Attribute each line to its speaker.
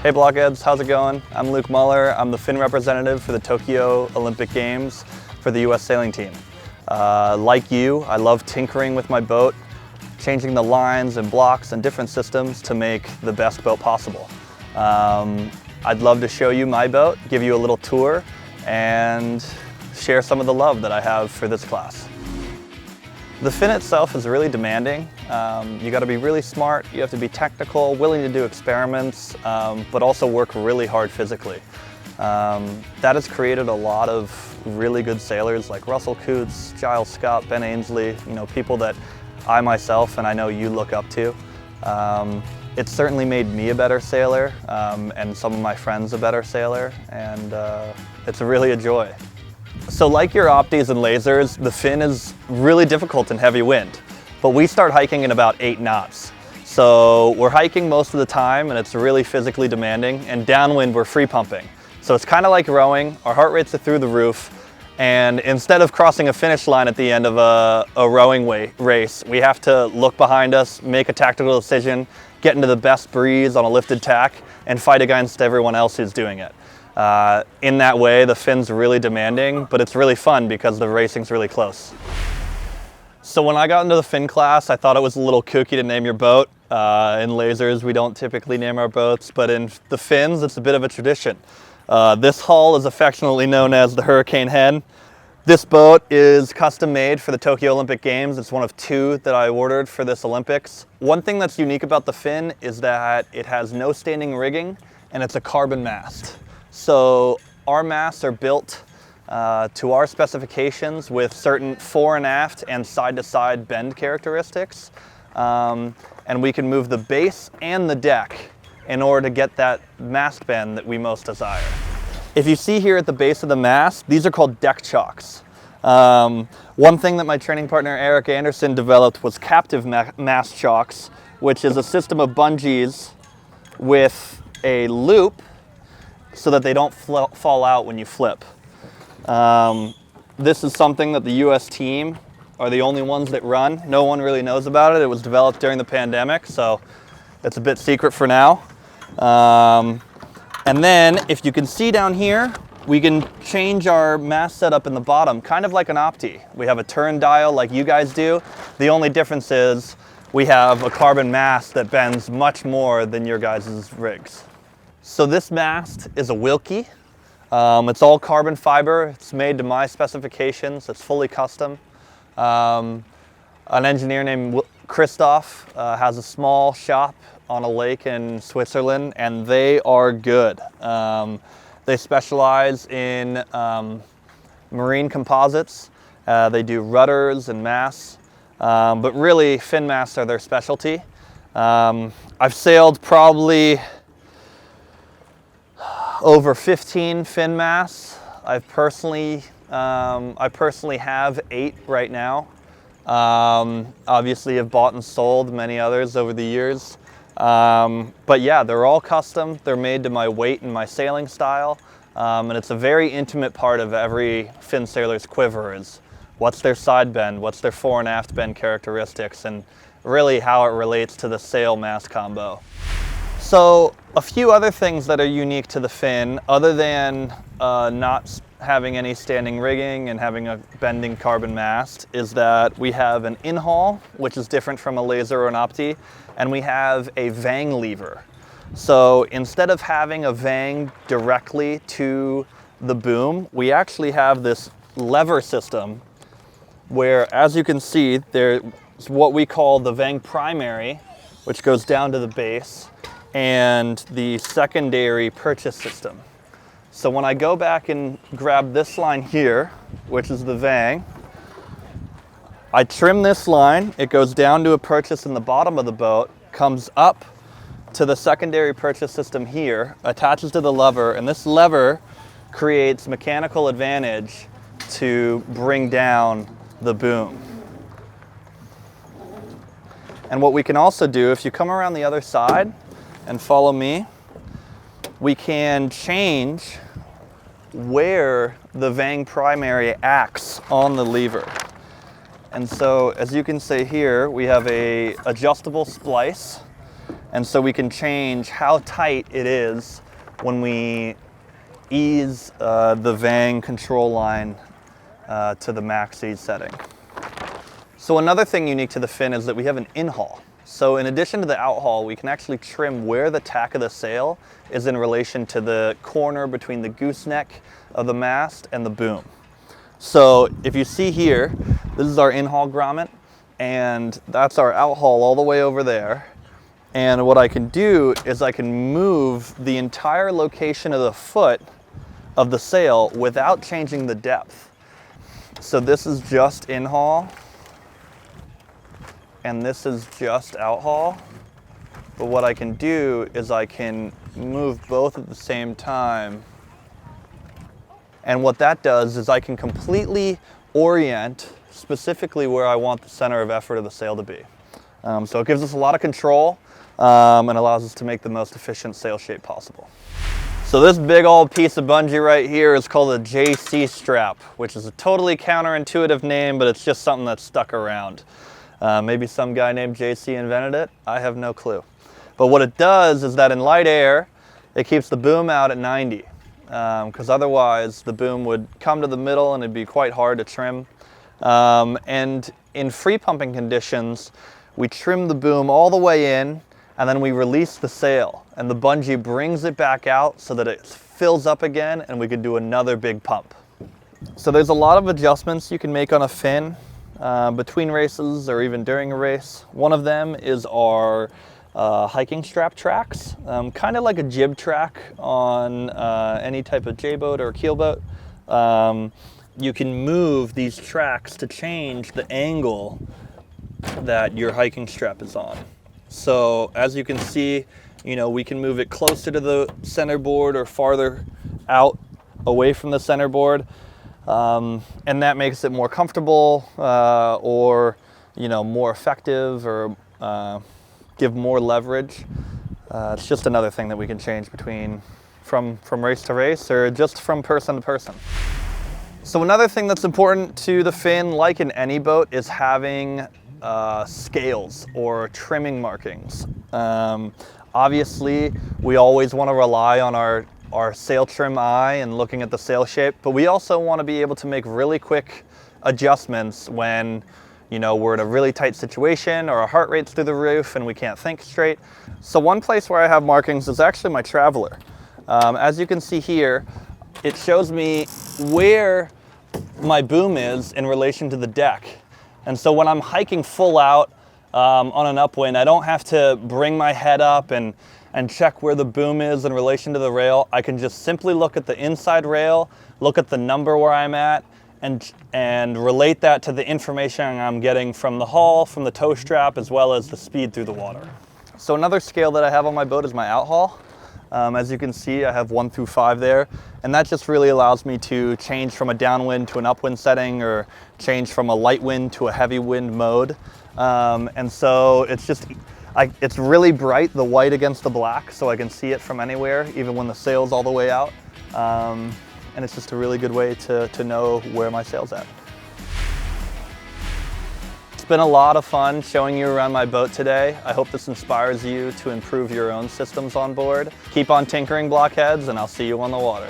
Speaker 1: Hey Blockheads, how's it going? I'm Luke Muller. I'm the fin representative for the Tokyo Olympic Games for the US sailing team. Like you, I love tinkering with my boat, changing the lines and blocks and different systems to make the best boat possible. I'd love to show you my boat, give you a little tour, and share some of the love that I have for this class. The fin itself is really demanding. You got to be really smart, you have to be technical, willing to do experiments, but also work really hard physically. That has created a lot of really good sailors like Russell Coots, Giles Scott, Ben Ainsley, people that I myself and I know you look up to. It's certainly made me a better sailor and some of my friends a better sailor, and it's really a joy. So like your opties and lasers, the fin is really difficult in heavy wind, but we start hiking in about 8 knots. So we're hiking most of the time and it's really physically demanding, and downwind we're free pumping. So it's kind of like rowing, our heart rates are through the roof, and instead of crossing a finish line at the end of a rowing race, we have to look behind us, make a tactical decision, get into the best breeze on a lifted tack, and fight against everyone else who's doing it. In that way, the fin's really demanding, but it's really fun because the racing's really close. So when I got into the fin class, I thought it was a little kooky to name your boat. In lasers, we don't typically name our boats, but in the fins, it's a bit of a tradition. This hull is affectionately known as the Hurricane Hen. This boat is custom made for the Tokyo Olympic Games. It's one of 2 that I ordered for this Olympics. One thing that's unique about the fin is that it has no standing rigging and it's a carbon mast. So our masts are built to our specifications with certain fore and aft and side-to-side bend characteristics. And we can move the base and the deck in order to get that mast bend that we most desire. If you see here at the base of the mast, these are called deck chocks. One thing that my training partner Eric Anderson developed was captive mast chocks, which is a system of bungees with a loop so that they don't fall out when you flip. This is something that the US team are the only ones that run. No one really knows about it. It was developed during the pandemic, so it's a bit secret for now. And then, if you can see down here, we can change our mast setup in the bottom, kind of like an opti. We have a turn dial like you guys do. The only difference is we have a carbon mast that bends much more than your guys' rigs. So this mast is a Wilkie. It's all carbon fiber. It's made to my specifications. It's fully custom. An engineer named Christoph has a small shop on a lake in Switzerland, and they are good. They specialize in marine composites. They do rudders and masts, but really fin masts are their specialty. I've sailed probably over 15 fin masts. I personally have 8 right now. Obviously I've bought and sold many others over the years. But yeah, they're all custom. They're made to my weight and my sailing style. And it's a very intimate part of every fin sailor's quiver is what's their side bend, what's their fore and aft bend characteristics, and really how it relates to the sail-mast combo. So a few other things that are unique to the fin, other than not having any standing rigging and having a bending carbon mast, is that we have an in-haul, which is different from a laser or an opti, and we have a vang lever. So instead of having a vang directly to the boom, we actually have this lever system where, as you can see, there's what we call the vang primary, which goes down to the base, and the secondary purchase system. So when I go back and grab this line here, which is the vang, I trim this line, it goes down to a purchase in the bottom of the boat, comes up to the secondary purchase system here, attaches to the lever, and this lever creates mechanical advantage to bring down the boom. And what we can also do, if you come around the other side and follow me, we can change where the vang primary acts on the lever. And so, as you can see here, we have a adjustable splice And so we can change how tight it is when we ease the Vang control line to the max ease setting. So another thing unique to the fin is that we have an in-haul. So in addition to the out-haul, we can actually trim where the tack of the sail is in relation to the corner between the gooseneck of the mast and the boom. So if you see here, this is our in-haul grommet, and that's our out-haul all the way over there. And what I can do is I can move the entire location of the foot of the sail without changing the depth. So this is just in-haul, and this is just out-haul. But what I can do is I can move both at the same time. And what that does is I can completely orient specifically where I want the center of effort of the sail to be. So it gives us a lot of control and allows us to make the most efficient sail shape possible. So this big old piece of bungee right here is called a JC strap, which is a totally counterintuitive name, but it's just something that's stuck around. Maybe some guy named JC invented it. I have no clue. But what it does is that in light air, it keeps the boom out at 90. Because otherwise the boom would come to the middle and it'd be quite hard to trim. And in free pumping conditions, we trim the boom all the way in, and then we release the sail, and the bungee brings it back out so that it fills up again, and we can do another big pump. So there's a lot of adjustments you can make on a fin between races or even during a race. One of them is our hiking strap tracks, kind of like a jib track on any type of J-boat or keel boat. You can move these tracks to change the angle that your hiking strap is on. So as you can see, we can move it closer to the centerboard or farther out away from the centerboard, and that makes it more comfortable or more effective or give more leverage. It's just another thing that we can change from race to race or just from person to person. So another thing that's important to the fin, like in any boat, is having scales or trimming markings. Obviously, we always want to rely on our sail trim eye and looking at the sail shape, but we also want to be able to make really quick adjustments when we're in a really tight situation or our heart rate's through the roof and we can't think straight. So one place where I have markings is actually my traveler. As you can see here, it shows me where my boom is in relation to the deck. And so when I'm hiking full out on an upwind, I don't have to bring my head up and check where the boom is in relation to the rail. I can just simply look at the inside rail, look at the number where I'm at, and relate that to the information I'm getting from the hull, from the tow strap, as well as the speed through the water. So another scale that I have on my boat is my out-haul. As you can see, I have 1 through 5 there, and that just really allows me to change from a downwind to an upwind setting or change from a light wind to a heavy wind mode. And so it's really bright, the white against the black, so I can see it from anywhere, even when the sail's all the way out. And it's just a really good way to know where my sail's at. It's been a lot of fun showing you around my boat today. I hope this inspires you to improve your own systems on board. Keep on tinkering, Blockheads, and I'll see you on the water.